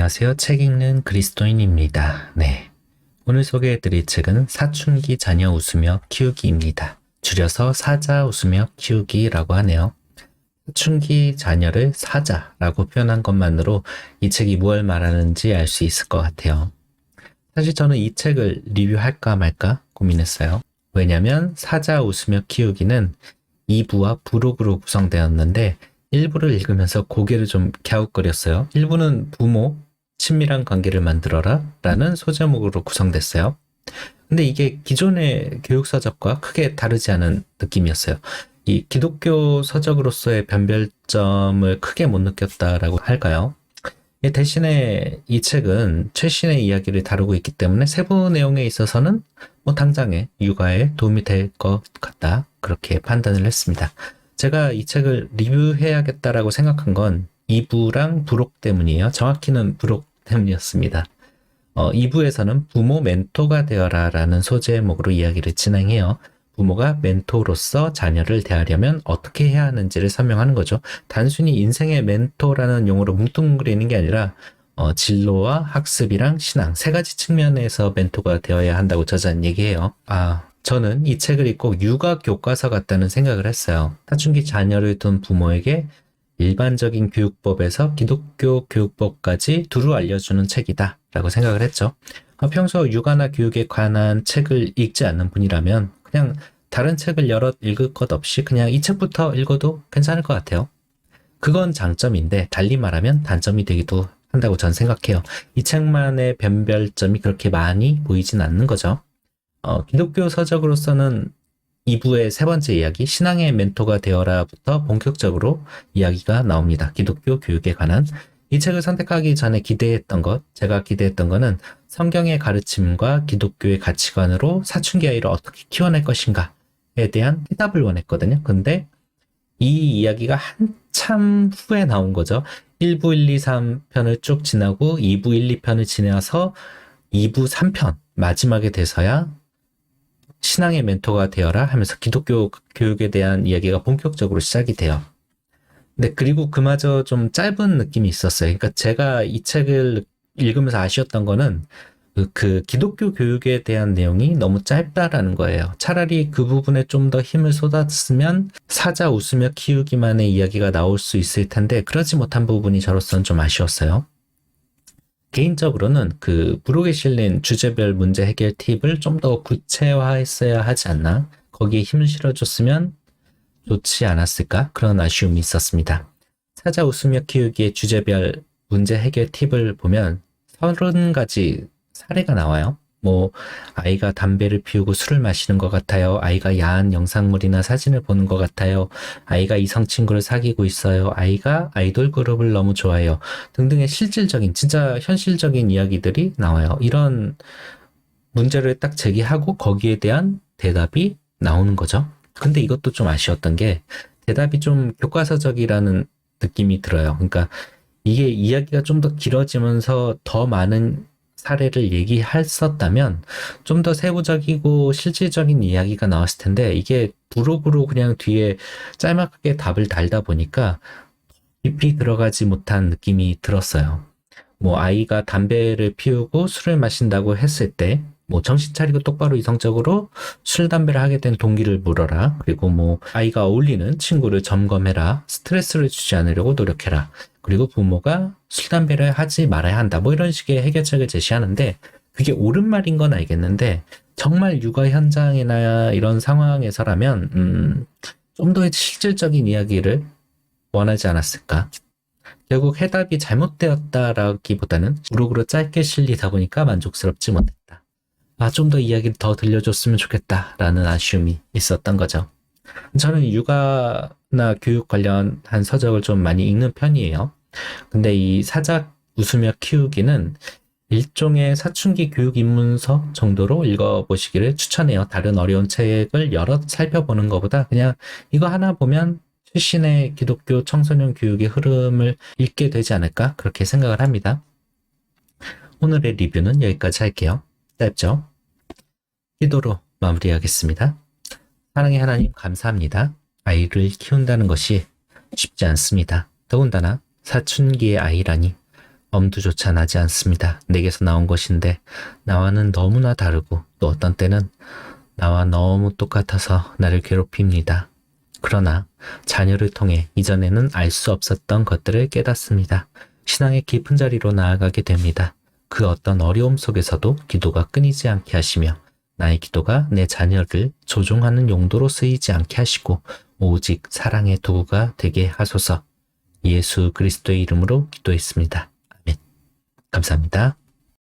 안녕하세요. 책 읽는 그리스도인입니다. 네. 오늘 소개해드릴 책은 사춘기 자녀 웃으며 키우기입니다. 줄여서 사자 웃으며 키우기라고 하네요. 사춘기 자녀를 사자라고 표현한 것만으로 이 책이 무엇을 말하는지 알 수 있을 것 같아요. 사실 저는 이 책을 리뷰할까 말까 고민했어요. 왜냐면 사자 웃으며 키우기는 2부와 부록으로 구성되었는데 1부를 읽으면서 고개를 좀 갸웃거렸어요. 1부는 부모, 친밀한 관계를 만들어라 라는 소제목으로 구성됐어요. 근데 이게 기존의 교육서적과 크게 다르지 않은 느낌이었어요. 이 기독교 서적으로서의 변별점을 크게 못 느꼈다라고 할까요? 대신에 이 책은 최신의 이야기를 다루고 있기 때문에 세부 내용에 있어서는 당장에 육아에 도움이 될 것 같다, 그렇게 판단을 했습니다. 제가 이 책을 리뷰해야겠다라고 생각한 건 2부랑 부록 때문이에요. 정확히는 부록 때문이었습니다. 2부에서는 부모 멘토가 되어라 라는 소제목으로 이야기를 진행해요. 부모가 멘토로서 자녀를 대하려면 어떻게 해야 하는지를 설명하는 거죠. 단순히 인생의 멘토라는 용어로 뭉뚱그리는 게 아니라 진로와 학습이랑 신앙 세 가지 측면에서 멘토가 되어야 한다고 저자는 얘기해요. 저는 이 책을 읽고 육아 교과서 같다는 생각을 했어요. 사춘기 자녀를 둔 부모에게 일반적인 교육법에서 기독교 교육법까지 두루 알려주는 책이다 라고 생각을 했죠. 평소 육아나 교육에 관한 책을 읽지 않는 분이라면 그냥 다른 책을 여러 읽을 것 없이 그냥 이 책부터 읽어도 괜찮을 것 같아요. 그건 장점인데 달리 말하면 단점이 되기도 한다고 전 생각해요. 이 책만의 변별점이 그렇게 많이 보이진 않는 거죠. 기독교 서적으로서는 2부의 세 번째 이야기, 신앙의 멘토가 되어라부터 본격적으로 이야기가 나옵니다. 기독교 교육에 관한. 이 책을 선택하기 전에 제가 기대했던 거는 성경의 가르침과 기독교의 가치관으로 사춘기 아이를 어떻게 키워낼 것인가에 대한 해답을 원했거든요. 근데 이 이야기가 한참 후에 나온 거죠. 1부 1, 2, 3편을 쭉 지나고 2부 1, 2편을 지나서 2부 3편 마지막에 돼서야 신앙의 멘토가 되어라 하면서 기독교 교육에 대한 이야기가 본격적으로 시작이 돼요. 근데 그리고 그마저 좀 짧은 느낌이 있었어요. 그러니까 제가 이 책을 읽으면서 아쉬웠던 거는 그 기독교 교육에 대한 내용이 너무 짧다라는 거예요. 차라리 그 부분에 좀 더 힘을 쏟았으면 사자 웃으며 키우기만의 이야기가 나올 수 있을 텐데 그러지 못한 부분이 저로서는 좀 아쉬웠어요. 개인적으로는 그 부록에 실린 주제별 문제 해결 팁을 좀 더 구체화했어야 하지 않나? 거기에 힘을 실어줬으면 좋지 않았을까? 그런 아쉬움이 있었습니다. 사자 웃으며 키우기의 주제별 문제 해결 팁을 보면 30가지 사례가 나와요. 아이가 담배를 피우고 술을 마시는 것 같아요. 아이가 야한 영상물이나 사진을 보는 것 같아요. 아이가 이성 친구를 사귀고 있어요. 아이가 아이돌 그룹을 너무 좋아해요. 등등의 실질적인, 진짜 현실적인 이야기들이 나와요. 이런 문제를 딱 제기하고 거기에 대한 대답이 나오는 거죠. 근데 이것도 좀 아쉬웠던 게 대답이 좀 교과서적이라는 느낌이 들어요. 그러니까 이게 이야기가 좀 더 길어지면서 더 많은 사례를 얘기했었다면 좀 더 세부적이고 실질적인 이야기가 나왔을 텐데 이게 부록으로 그냥 뒤에 짤막하게 답을 달다 보니까 깊이 들어가지 못한 느낌이 들었어요. 아이가 담배를 피우고 술을 마신다고 했을 때 정신 차리고 똑바로 이성적으로 술, 담배를 하게 된 동기를 물어라. 그리고 아이가 어울리는 친구를 점검해라. 스트레스를 주지 않으려고 노력해라. 그리고 부모가 술, 담배를 하지 말아야 한다. 이런 식의 해결책을 제시하는데 그게 옳은 말인 건 알겠는데 정말 육아 현장이나 이런 상황에서라면 좀 더 실질적인 이야기를 원하지 않았을까? 결국 해답이 잘못되었다라기보다는 부록으로 짧게 실리다 보니까 만족스럽지 못했다. 좀 더 이야기를 더 들려줬으면 좋겠다라는 아쉬움이 있었던 거죠. 저는 육아나 교육 관련한 서적을 좀 많이 읽는 편이에요. 근데 이 사자 웃으며 키우기는 일종의 사춘기 교육 입문서 정도로 읽어보시기를 추천해요. 다른 어려운 책을 여러 살펴보는 것보다 그냥 이거 하나 보면 최신의 기독교 청소년 교육의 흐름을 읽게 되지 않을까 그렇게 생각을 합니다. 오늘의 리뷰는 여기까지 할게요. 짧죠? 기도로 마무리하겠습니다. 사랑의 하나님 감사합니다. 아이를 키운다는 것이 쉽지 않습니다. 더군다나 사춘기의 아이라니 엄두조차 나지 않습니다. 내게서 나온 것인데 나와는 너무나 다르고 또 어떤 때는 나와 너무 똑같아서 나를 괴롭힙니다. 그러나 자녀를 통해 이전에는 알 수 없었던 것들을 깨닫습니다. 신앙의 깊은 자리로 나아가게 됩니다. 그 어떤 어려움 속에서도 기도가 끊이지 않게 하시며 나의 기도가 내 자녀를 조종하는 용도로 쓰이지 않게 하시고 오직 사랑의 도구가 되게 하소서. 예수 그리스도의 이름으로 기도했습니다. 아멘. 감사합니다.